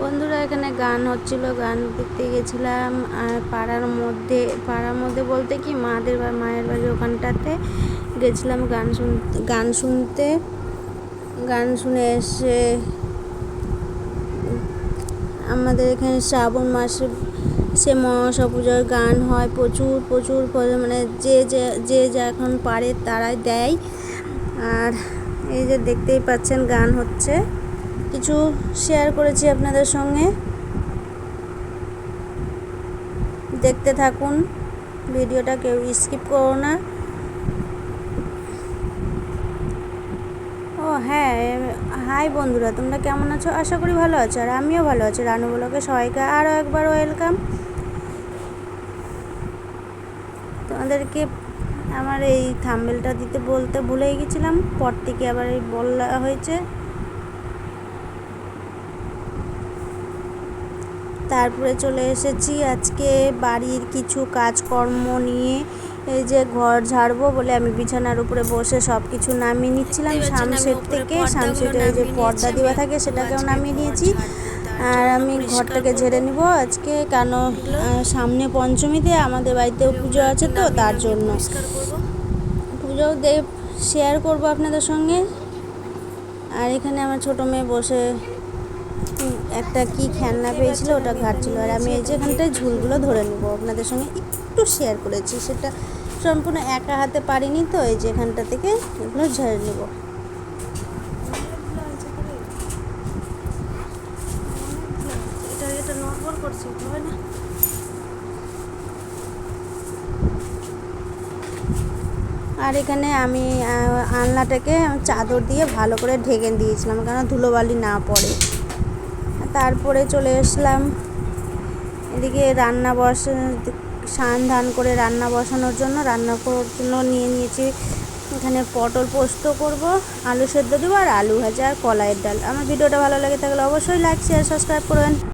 বন্ধুরা এখানে গান হচ্ছিল, গান দেখতে গেছিলাম। আর পাড়ার মধ্যে বলতে কি মায়ের বাড়ি ওখানটাতে গেছিলাম গান শুনে এসে আমাদের এখানে শ্রাবণ মাসে সে মনসা পুজোর গান হয়, প্রচুর মানে যে এখন পারে তারাই দেয়। আর এই যে দেখতেই পাচ্ছেন গান হচ্ছে, কিছু শেয়ার করেছি আপনাদের সঙ্গে, দেখতে থাকুন ভিডিওটা, কেউ স্কিপ করো না। ও হ্যাঁ, হাই বন্ধুরা, তোমরা কেমন আছো? আশা করি ভালো আছো, আর আমিও ভালো আছি। রানু ব্লগে সবাইকে আরও একবার ওয়েলকাম। তোমাদেরকে আমার এই থাম্বনেলটা দিতে বলতে ভুলেই গেছিলাম, পর থেকে আবার এই বলা হয়েছে। তারপরে চলে এসেছি আজকে বাড়ির কিছু কাজকর্ম নিয়ে। এই যে ঘর ঝাড়বো বলে আমি বিছানার উপরে বসে সব কিছু নামিয়ে নিচ্ছিলাম সানসেট থেকে। সানসেটের এই যে পর্দা দেওয়া থাকে সেটাকেও নামিয়ে নিয়েছি। আর আমি ঘরটাকে ঝেড়ে নিব আজকে, কেন সামনে পঞ্চমীতে আমাদের বাড়িতেও পুজো আছে, তো তার জন্য পুজোও শেয়ার করব আপনাদের সঙ্গে। আর এখানে আমার ছোটো মেয়ে বসে একটা কি খেলনা পেয়েছিল, ওটা ঘাটছিল। আর আমি এই যে এখানটায় ঝুলগুলো ধরে নেব আপনাদের সঙ্গে একটু শেয়ার করেছি, সেটা সম্পূর্ণ একা হাতে পারিনি, তো এই যে এখানটা থেকে এগুলো ঝেড়ে নেব। এটা নড়বড় করছে, হবে না। আর এখানে আমি আলনাটাকে চাদর দিয়ে ভালো করে ঢেকে দিয়েছিলাম, কারণ ধুলোবালি না পড়ে। তারপরে চলে আসলাম এদিকে ধান করে রান্না বসানোর জন্য। রান্না করার জন্য নিয়ে নিয়েছি এখানে পটল পোস্ত করব, আলু সেদ্ধ দেবো, আর আলু ভাজা, আর কলাইয়ের ডাল। আমার ভিডিওটা ভালো লাগে থাকলে অবশ্যই লাইক, শেয়ার, সাবস্ক্রাইব করবেন।